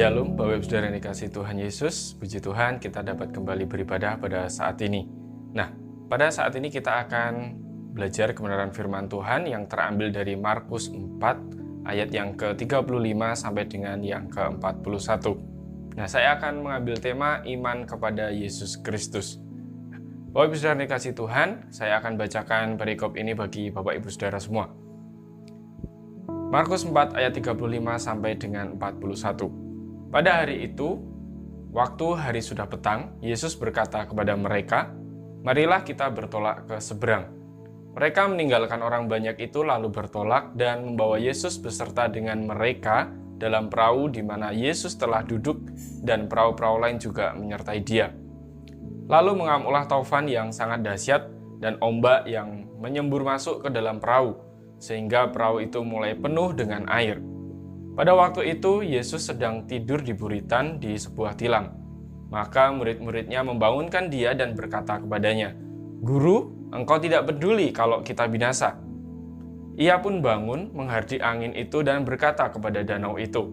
Shalom, Bapak Ibu Saudara yang dikasihi Tuhan Yesus. Puji Tuhan, kita dapat kembali beribadah pada saat ini. Nah, pada saat ini kita akan belajar kebenaran firman Tuhan yang terambil dari Markus 4 ayat yang ke-35 sampai dengan yang ke-41. Nah, saya akan mengambil tema iman kepada Yesus Kristus. Bapak Ibu Saudara yang dikasihi Tuhan, saya akan bacakan perikop ini bagi Bapak Ibu Saudara semua. Markus 4 ayat 35 sampai dengan 41. Pada hari itu, waktu hari sudah petang, Yesus berkata kepada mereka, "Marilah kita bertolak ke seberang." Mereka meninggalkan orang banyak itu lalu bertolak dan membawa Yesus beserta dengan mereka dalam perahu di mana Yesus telah duduk dan perahu-perahu lain juga menyertai dia. Lalu mengamulah taufan yang sangat dahsyat dan ombak yang menyembur masuk ke dalam perahu, sehingga perahu itu mulai penuh dengan air. Pada waktu itu, Yesus sedang tidur di buritan di sebuah tilam. Maka murid-muridnya membangunkan dia dan berkata kepadanya, "Guru, engkau tidak peduli kalau kita binasa." Ia pun bangun, menghardik angin itu dan berkata kepada danau itu,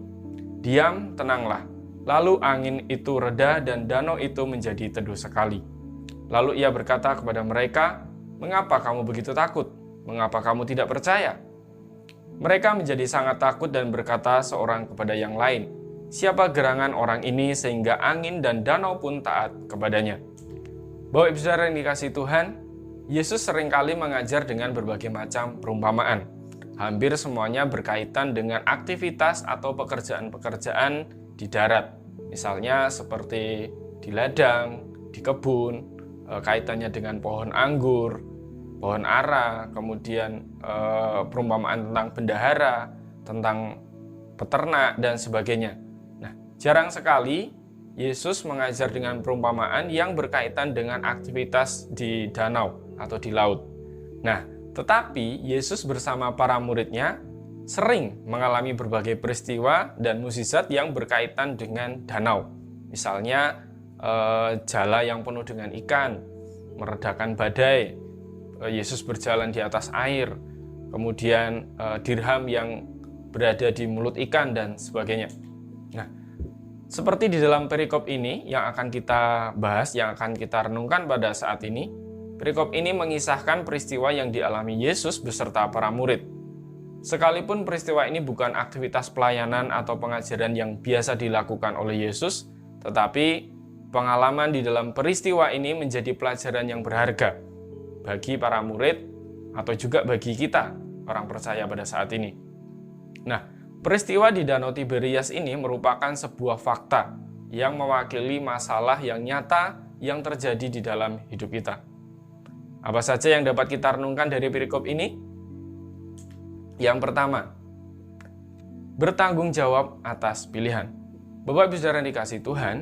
"Diam, tenanglah." Lalu angin itu reda dan danau itu menjadi teduh sekali. Lalu ia berkata kepada mereka, "Mengapa kamu begitu takut? Mengapa kamu tidak percaya?" Mereka menjadi sangat takut dan berkata seorang kepada yang lain, "Siapa gerangan orang ini sehingga angin dan danau pun taat kepadanya?" Bapak Ibu Saudara yang dikasihi Tuhan, Yesus seringkali mengajar dengan berbagai macam perumpamaan. Hampir semuanya berkaitan dengan aktivitas atau pekerjaan-pekerjaan di darat. Misalnya seperti di ladang, di kebun, kaitannya dengan pohon anggur, pohon ara, kemudian perumpamaan tentang bendahara, tentang peternak, dan sebagainya. Nah, jarang sekali Yesus mengajar dengan perumpamaan yang berkaitan dengan aktivitas di danau atau di laut. Nah, tetapi Yesus bersama para muridnya sering mengalami berbagai peristiwa dan mukjizat yang berkaitan dengan danau. Misalnya, jala yang penuh dengan ikan, meredakan badai, Yesus berjalan di atas air, kemudian dirham yang berada di mulut ikan, dan sebagainya. Nah, seperti di dalam perikop ini yang akan kita bahas, yang akan kita renungkan pada saat ini, perikop ini mengisahkan peristiwa yang dialami Yesus beserta para murid. Sekalipun peristiwa ini bukan aktivitas pelayanan atau pengajaran yang biasa dilakukan oleh Yesus, tetapi pengalaman di dalam peristiwa ini menjadi pelajaran yang berharga bagi para murid atau juga bagi kita, orang percaya pada saat ini. Nah, peristiwa di Danau Tiberias ini merupakan sebuah fakta yang mewakili masalah yang nyata yang terjadi di dalam hidup kita. Apa saja yang dapat kita renungkan dari perikop ini? Yang pertama, bertanggung jawab atas pilihan. Bapak Ibu Saudara yang dikasihi Tuhan,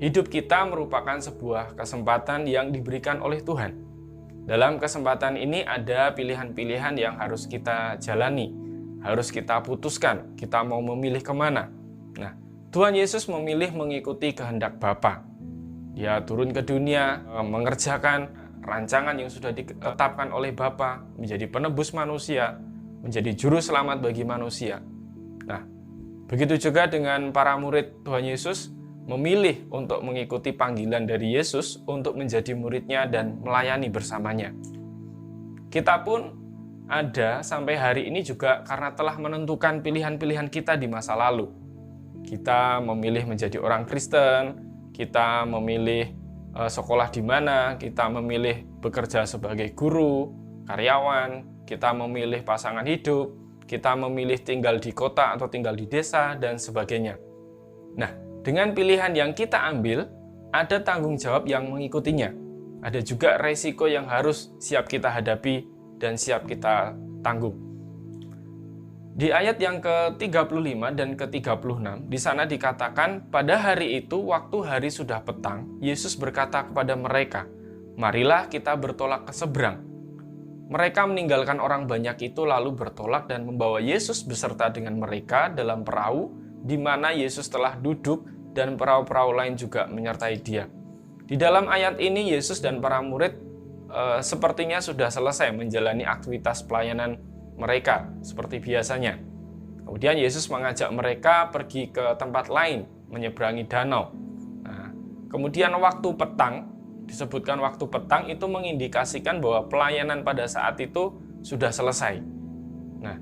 hidup kita merupakan sebuah kesempatan yang diberikan oleh Tuhan. Dalam kesempatan ini ada pilihan-pilihan yang harus kita jalani, harus kita putuskan, kita mau memilih kemana. Nah, Tuhan Yesus memilih mengikuti kehendak Bapa. Dia turun ke dunia, mengerjakan rancangan yang sudah ditetapkan oleh Bapa, menjadi penebus manusia, menjadi juru selamat bagi manusia. Nah, begitu juga dengan para murid Tuhan Yesus, memilih untuk mengikuti panggilan dari Yesus untuk menjadi muridnya dan melayani bersamanya. Kita pun ada sampai hari ini juga karena telah menentukan pilihan-pilihan kita di masa lalu. Kita memilih menjadi orang Kristen, kita memilih sekolah di mana, kita memilih bekerja sebagai guru, karyawan, kita memilih pasangan hidup, kita memilih tinggal di kota atau tinggal di desa, dan sebagainya. Nah, dengan pilihan yang kita ambil, ada tanggung jawab yang mengikutinya. Ada juga resiko yang harus siap kita hadapi dan siap kita tanggung. Di ayat yang ke-35 dan ke-36, di sana dikatakan, pada hari itu, waktu hari sudah petang, Yesus berkata kepada mereka, "Marilah kita bertolak ke seberang." Mereka meninggalkan orang banyak itu lalu bertolak dan membawa Yesus beserta dengan mereka dalam perahu, di mana Yesus telah duduk dan perahu-perahu lain juga menyertai dia. Di dalam ayat ini, Yesus dan para murid sepertinya sudah selesai menjalani aktivitas pelayanan mereka seperti biasanya. Kemudian Yesus mengajak mereka pergi ke tempat lain menyeberangi danau. Nah, kemudian waktu petang, disebutkan waktu petang itu mengindikasikan bahwa pelayanan pada saat itu sudah selesai. Nah,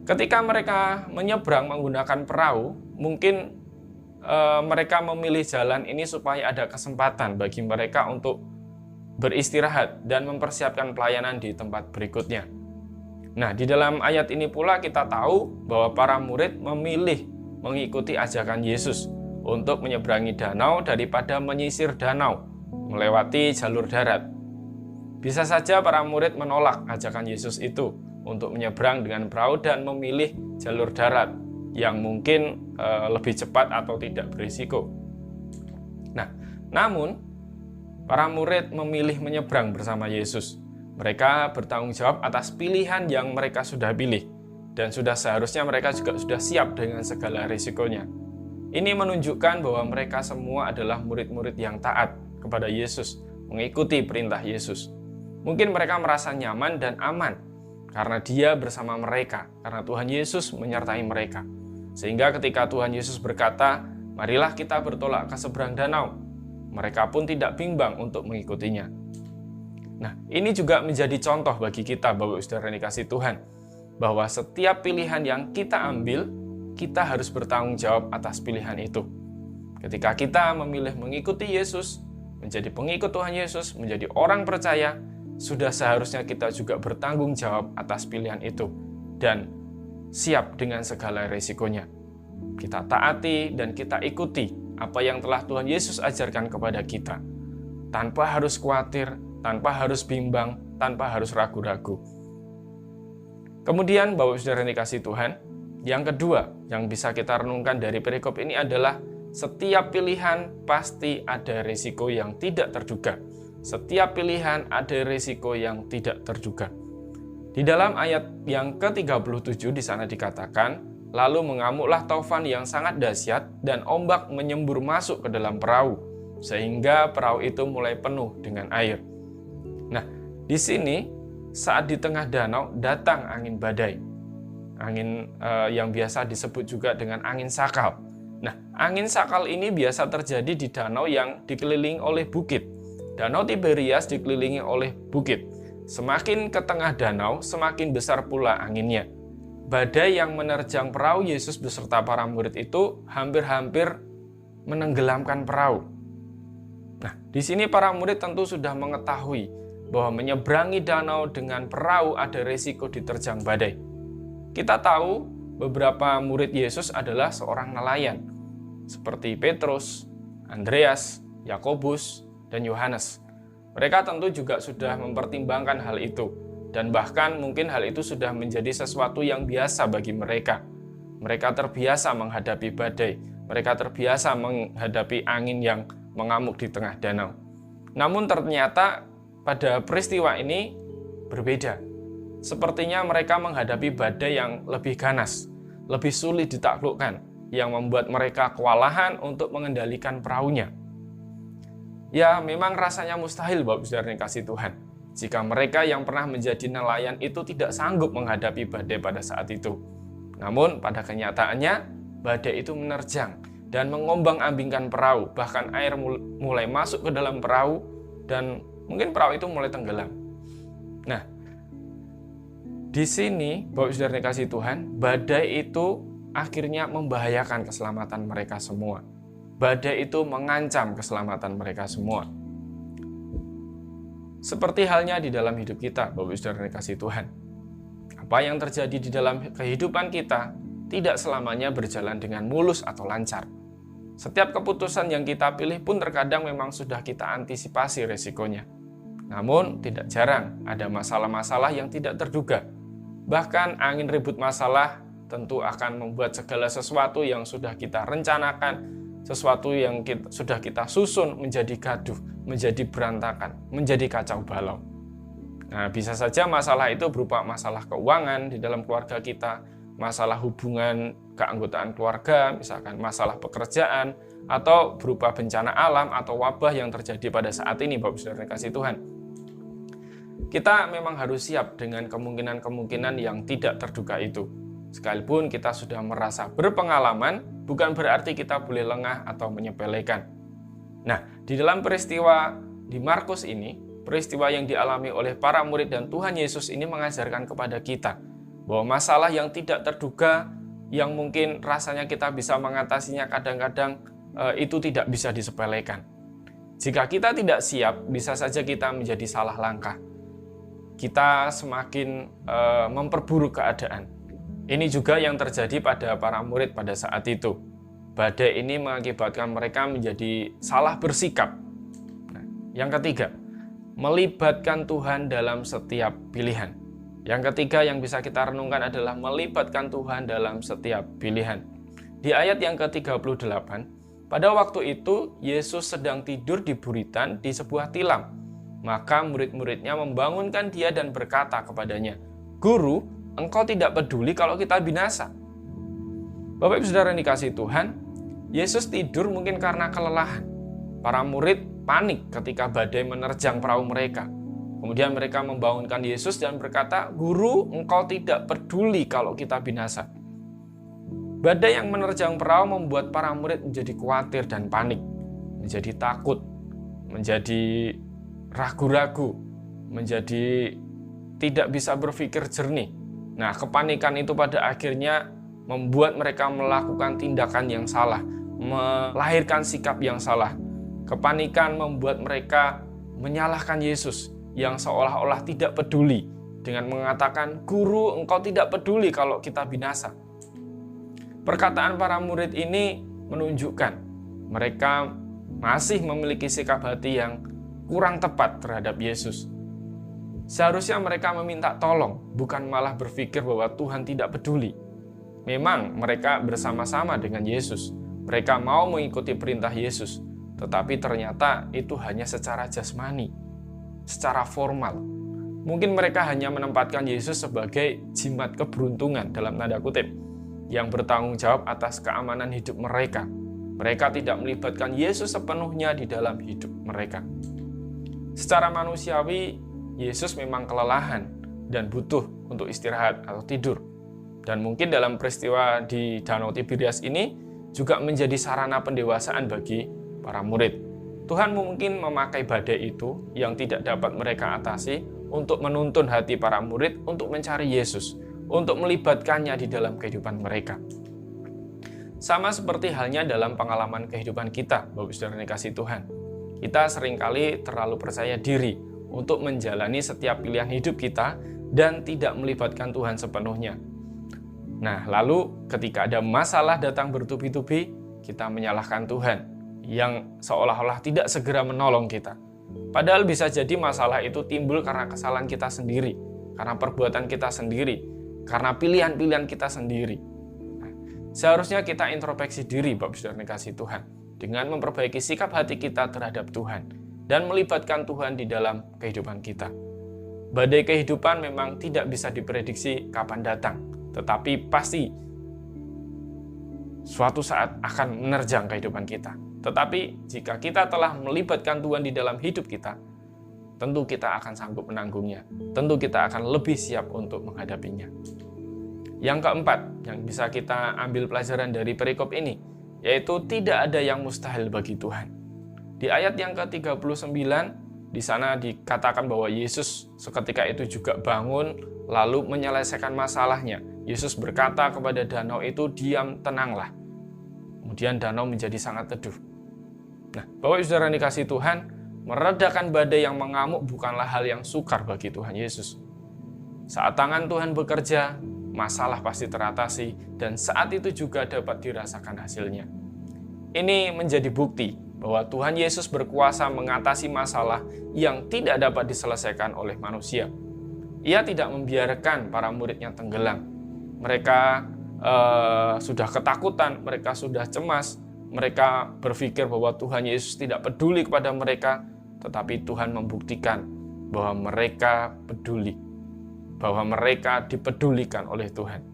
ketika mereka menyeberang menggunakan perahu, mungkin mereka memilih jalan ini supaya ada kesempatan bagi mereka untuk beristirahat dan mempersiapkan pelayanan di tempat berikutnya. Nah, di dalam ayat ini pula kita tahu bahwa para murid memilih mengikuti ajakan Yesus untuk menyeberangi danau daripada menyisir danau, melewati jalur darat. Bisa saja para murid menolak ajakan Yesus itu untuk menyeberang dengan perahu dan memilih jalur darat yang mungkin lebih cepat atau tidak berisiko. Nah, namun para murid memilih menyeberang bersama Yesus. Mereka bertanggung jawab atas pilihan yang mereka sudah pilih, dan sudah seharusnya mereka juga sudah siap dengan segala risikonya. Ini menunjukkan bahwa mereka semua adalah murid-murid yang taat kepada Yesus, mengikuti perintah Yesus. Mungkin mereka merasa nyaman dan aman karena Dia bersama mereka, karena Tuhan Yesus menyertai mereka. Sehingga ketika Tuhan Yesus berkata, "Marilah kita bertolak ke seberang danau," mereka pun tidak bimbang untuk mengikutinya. Nah, ini juga menjadi contoh bagi kita, Bapak Saudara yang dikasihi Tuhan, bahwa setiap pilihan yang kita ambil, kita harus bertanggung jawab atas pilihan itu. Ketika kita memilih mengikuti Yesus, menjadi pengikut Tuhan Yesus, menjadi orang percaya, sudah seharusnya kita juga bertanggung jawab atas pilihan itu dan siap dengan segala resikonya. Kita taati dan kita ikuti apa yang telah Tuhan Yesus ajarkan kepada kita, tanpa harus khawatir, tanpa harus bimbang, tanpa harus ragu-ragu. Kemudian, Bapak Saudara yang dikasihi Tuhan, yang kedua yang bisa kita renungkan dari perikop ini adalah setiap pilihan pasti ada risiko yang tidak terduga. Setiap pilihan ada risiko yang tidak terduga. Di dalam ayat yang ke-37 di sana dikatakan, "Lalu mengamuklah taufan yang sangat dahsyat dan ombak menyembur masuk ke dalam perahu, sehingga perahu itu mulai penuh dengan air." Nah, di sini saat di tengah danau datang angin badai. Angin yang biasa disebut juga dengan angin sakal. Nah, angin sakal ini biasa terjadi di danau yang dikelilingi oleh bukit. Danau Tiberias dikelilingi oleh bukit. Semakin ke tengah danau, semakin besar pula anginnya. Badai yang menerjang perahu Yesus beserta para murid itu hampir-hampir menenggelamkan perahu. Nah, di sini para murid tentu sudah mengetahui bahwa menyeberangi danau dengan perahu ada risiko diterjang badai. Kita tahu beberapa murid Yesus adalah seorang nelayan, seperti Petrus, Andreas, Yakobus, dan Yohanes. Mereka tentu juga sudah mempertimbangkan hal itu, dan bahkan mungkin hal itu sudah menjadi sesuatu yang biasa bagi mereka. Mereka terbiasa menghadapi badai, mereka terbiasa menghadapi angin yang mengamuk di tengah danau. Namun ternyata pada peristiwa ini berbeda. Sepertinya mereka menghadapi badai yang lebih ganas, lebih sulit ditaklukkan, yang membuat mereka kewalahan untuk mengendalikan perahunya. Ya, memang rasanya mustahil, Bapak Saudara yang kasih Tuhan, jika mereka yang pernah menjadi nelayan itu tidak sanggup menghadapi badai pada saat itu. Namun, pada kenyataannya, badai itu menerjang dan mengombang-ambingkan perahu, bahkan air mulai masuk ke dalam perahu, dan mungkin perahu itu mulai tenggelam. Nah, di sini, Bapak Saudara yang kasih Tuhan, badai itu akhirnya membahayakan keselamatan mereka semua. Badai itu mengancam keselamatan mereka semua. Seperti halnya di dalam hidup kita, Bapak Saudara yang kasih Tuhan. Apa yang terjadi di dalam kehidupan kita tidak selamanya berjalan dengan mulus atau lancar. Setiap keputusan yang kita pilih pun terkadang memang sudah kita antisipasi resikonya. Namun, tidak jarang ada masalah-masalah yang tidak terduga. Bahkan angin ribut masalah tentu akan membuat segala sesuatu yang sudah kita rencanakan, sesuatu yang sudah kita susun menjadi gaduh, menjadi berantakan, menjadi kacau balau. Nah, bisa saja masalah itu berupa masalah keuangan di dalam keluarga kita, masalah hubungan keanggotaan keluarga, misalkan masalah pekerjaan, atau berupa bencana alam atau wabah yang terjadi pada saat ini, Bapak Saudara kasih Tuhan. Kita memang harus siap dengan kemungkinan-kemungkinan yang tidak terduga itu. Sekalipun kita sudah merasa berpengalaman, bukan berarti kita boleh lengah atau menyepelekan. Nah, di dalam peristiwa di Markus ini, peristiwa yang dialami oleh para murid dan Tuhan Yesus ini mengajarkan kepada kita bahwa masalah yang tidak terduga, yang mungkin rasanya kita bisa mengatasinya kadang-kadang itu tidak bisa disepelekan. Jika kita tidak siap, bisa saja kita menjadi salah langkah. Kita semakin memperburuk keadaan. Ini juga yang terjadi pada para murid pada saat itu. Badai ini mengakibatkan mereka menjadi salah bersikap. Nah, yang ketiga, melibatkan Tuhan dalam setiap pilihan. Yang ketiga yang bisa kita renungkan adalah melibatkan Tuhan dalam setiap pilihan. Di ayat yang ke-38, pada waktu itu Yesus sedang tidur di buritan di sebuah tilam. Maka murid-muridnya membangunkan dia dan berkata kepadanya, "Guru, engkau tidak peduli kalau kita binasa." Bapak Ibu Saudara yang dikasihi Tuhan, Yesus tidur mungkin karena kelelahan. Para murid panik ketika badai menerjang perahu mereka. Kemudian mereka membangunkan Yesus dan berkata, "Guru, engkau tidak peduli kalau kita binasa." Badai yang menerjang perahu membuat para murid menjadi khawatir dan panik, menjadi takut, menjadi ragu-ragu, menjadi tidak bisa berpikir jernih. Nah, kepanikan itu pada akhirnya membuat mereka melakukan tindakan yang salah, melahirkan sikap yang salah. Kepanikan membuat mereka menyalahkan Yesus yang seolah-olah tidak peduli dengan mengatakan, "Guru, engkau tidak peduli kalau kita binasa." Perkataan para murid ini menunjukkan mereka masih memiliki sikap hati yang kurang tepat terhadap Yesus. Seharusnya mereka meminta tolong, bukan malah berpikir bahwa Tuhan tidak peduli. Memang mereka bersama-sama dengan Yesus. Mereka mau mengikuti perintah Yesus, tetapi ternyata itu hanya secara jasmani, secara formal. Mungkin mereka hanya menempatkan Yesus sebagai jimat keberuntungan dalam tanda kutip, yang bertanggung jawab atas keamanan hidup mereka. Mereka tidak melibatkan Yesus sepenuhnya di dalam hidup mereka. Secara manusiawi, Yesus memang kelelahan dan butuh untuk istirahat atau tidur. Dan mungkin dalam peristiwa di Danau Tiberias ini juga menjadi sarana pendewasaan bagi para murid. Tuhan mungkin memakai badai itu yang tidak dapat mereka atasi untuk menuntun hati para murid untuk mencari Yesus, untuk melibatkannya di dalam kehidupan mereka. Sama seperti halnya dalam pengalaman kehidupan kita, Bapak Saudara yang dikasihi Tuhan. Kita seringkali terlalu percaya diri untuk menjalani setiap pilihan hidup kita dan tidak melibatkan Tuhan sepenuhnya. Nah, lalu ketika ada masalah datang bertubi-tubi, kita menyalahkan Tuhan yang seolah-olah tidak segera menolong kita. Padahal bisa jadi masalah itu timbul karena kesalahan kita sendiri, karena perbuatan kita sendiri, karena pilihan-pilihan kita sendiri. Nah, seharusnya kita introspeksi diri, Bapak Saudara yang dikasihi Tuhan, dengan memperbaiki sikap hati kita terhadap Tuhan dan melibatkan Tuhan di dalam kehidupan kita. Badai kehidupan memang tidak bisa diprediksi kapan datang, tetapi pasti suatu saat akan menerjang kehidupan kita. Tetapi jika kita telah melibatkan Tuhan di dalam hidup kita, tentu kita akan sanggup menanggungnya. Tentu kita akan lebih siap untuk menghadapinya. Yang keempat, yang bisa kita ambil pelajaran dari perikop ini, yaitu tidak ada yang mustahil bagi Tuhan. Di ayat yang ke-39, di sana dikatakan bahwa Yesus seketika itu juga bangun, lalu menyelesaikan masalahnya. Yesus berkata kepada danau itu, "Diam, tenanglah." Kemudian danau menjadi sangat teduh. Nah, Bapak Ibu Saudara yang dikasihi Tuhan, meredakan badai yang mengamuk bukanlah hal yang sukar bagi Tuhan Yesus. Saat tangan Tuhan bekerja, masalah pasti teratasi, dan saat itu juga dapat dirasakan hasilnya. Ini menjadi bukti bahwa Tuhan Yesus berkuasa mengatasi masalah yang tidak dapat diselesaikan oleh manusia. Ia tidak membiarkan para muridnya tenggelam. Mereka sudah ketakutan, mereka sudah cemas, mereka berpikir bahwa Tuhan Yesus tidak peduli kepada mereka, tetapi Tuhan membuktikan bahwa mereka peduli, bahwa mereka dipedulikan oleh Tuhan.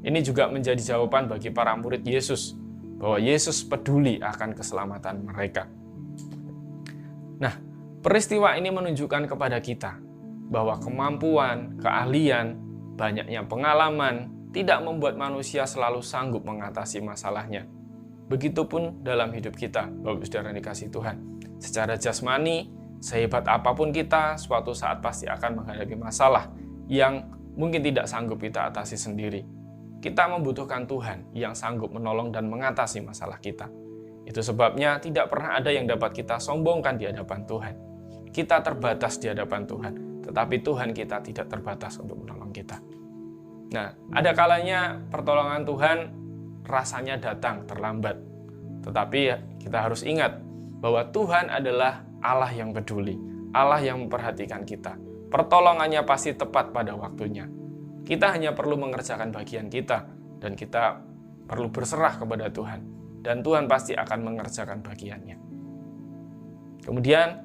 Ini juga menjadi jawaban bagi para murid Yesus, bahwa Yesus peduli akan keselamatan mereka. Nah, peristiwa ini menunjukkan kepada kita bahwa kemampuan, keahlian, banyaknya pengalaman tidak membuat manusia selalu sanggup mengatasi masalahnya. Begitupun dalam hidup kita, Bapak Saudara yang dikasihi Tuhan. Secara jasmani, sehebat apapun kita, suatu saat pasti akan menghadapi masalah yang mungkin tidak sanggup kita atasi sendiri. Kita membutuhkan Tuhan yang sanggup menolong dan mengatasi masalah kita. Itu sebabnya tidak pernah ada yang dapat kita sombongkan di hadapan Tuhan. Kita terbatas di hadapan Tuhan, tetapi Tuhan kita tidak terbatas untuk menolong kita. Nah, ada kalanya pertolongan Tuhan rasanya datang terlambat. Tetapi kita harus ingat bahwa Tuhan adalah Allah yang peduli, Allah yang memperhatikan kita. Pertolongannya pasti tepat pada waktunya. Kita hanya perlu mengerjakan bagian kita, dan kita perlu berserah kepada Tuhan. Dan Tuhan pasti akan mengerjakan bagiannya. Kemudian,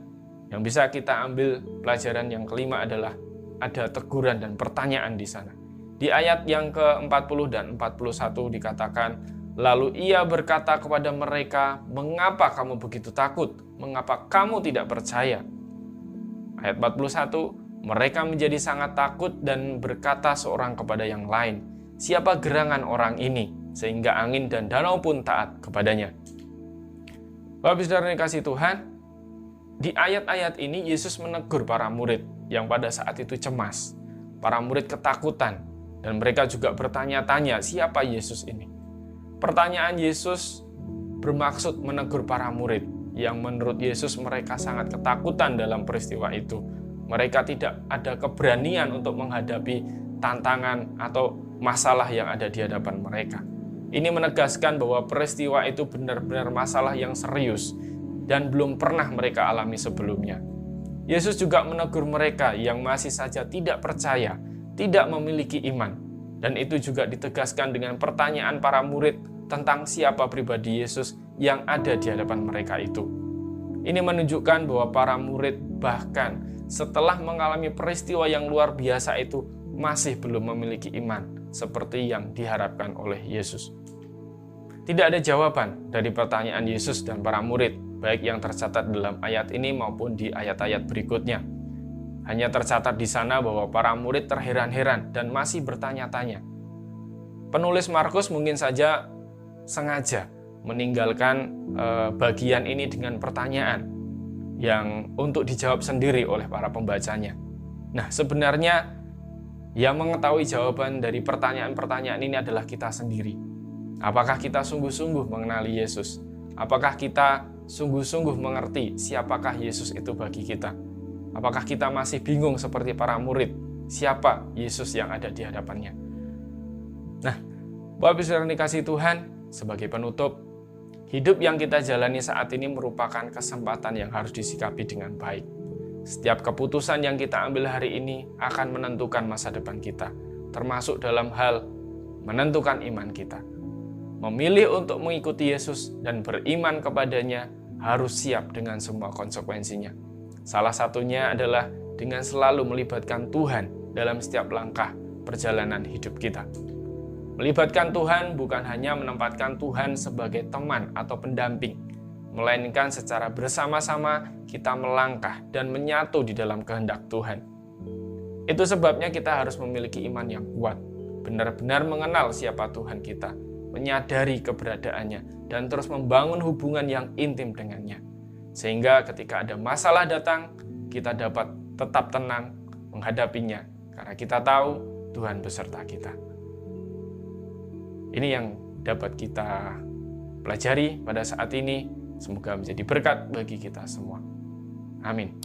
yang bisa kita ambil pelajaran yang kelima adalah ada teguran dan pertanyaan di sana. Di ayat yang ke-40 dan 41 dikatakan, lalu ia berkata kepada mereka, mengapa kamu begitu takut? Mengapa kamu tidak percaya? Ayat 41, mereka menjadi sangat takut dan berkata seorang kepada yang lain, siapa gerangan orang ini? Sehingga angin dan danau pun taat kepadanya. Bapak Saudara yang dikasihi Tuhan, di ayat-ayat ini Yesus menegur para murid yang pada saat itu cemas. Para murid ketakutan dan mereka juga bertanya-tanya siapa Yesus ini. Pertanyaan Yesus bermaksud menegur para murid yang menurut Yesus mereka sangat ketakutan dalam peristiwa itu. Mereka tidak ada keberanian untuk menghadapi tantangan atau masalah yang ada di hadapan mereka. Ini menegaskan bahwa peristiwa itu benar-benar masalah yang serius dan belum pernah mereka alami sebelumnya. Yesus juga menegur mereka yang masih saja tidak percaya, tidak memiliki iman. Dan itu juga ditegaskan dengan pertanyaan para murid tentang siapa pribadi Yesus yang ada di hadapan mereka itu. Ini menunjukkan bahwa para murid bahkan setelah mengalami peristiwa yang luar biasa itu masih belum memiliki iman seperti yang diharapkan oleh Yesus. Tidak ada jawaban dari pertanyaan Yesus dan para murid, baik yang tercatat dalam ayat ini maupun di ayat-ayat berikutnya. Hanya tercatat di sana bahwa para murid terheran-heran dan masih bertanya-tanya. Penulis Markus mungkin saja sengaja meninggalkan bagian ini dengan pertanyaan yang untuk dijawab sendiri oleh para pembacanya. Nah, sebenarnya yang mengetahui jawaban dari pertanyaan-pertanyaan ini adalah kita sendiri. Apakah kita sungguh-sungguh mengenali Yesus? Apakah kita sungguh-sungguh mengerti siapakah Yesus itu bagi kita? Apakah kita masih bingung seperti para murid? Siapa Yesus yang ada di hadapannya? Nah, Bapak Saudara yang dikasihi Tuhan, sebagai penutup, hidup yang kita jalani saat ini merupakan kesempatan yang harus disikapi dengan baik. Setiap keputusan yang kita ambil hari ini akan menentukan masa depan kita, termasuk dalam hal menentukan iman kita. Memilih untuk mengikuti Yesus dan beriman kepadanya harus siap dengan semua konsekuensinya. Salah satunya adalah dengan selalu melibatkan Tuhan dalam setiap langkah perjalanan hidup kita. Melibatkan Tuhan bukan hanya menempatkan Tuhan sebagai teman atau pendamping, melainkan secara bersama-sama kita melangkah dan menyatu di dalam kehendak Tuhan. Itu sebabnya kita harus memiliki iman yang kuat, benar-benar mengenal siapa Tuhan kita, menyadari keberadaannya, dan terus membangun hubungan yang intim dengannya. Sehingga ketika ada masalah datang, kita dapat tetap tenang menghadapinya, karena kita tahu Tuhan beserta kita. Ini yang dapat kita pelajari pada saat ini. Semoga menjadi berkat bagi kita semua. Amin.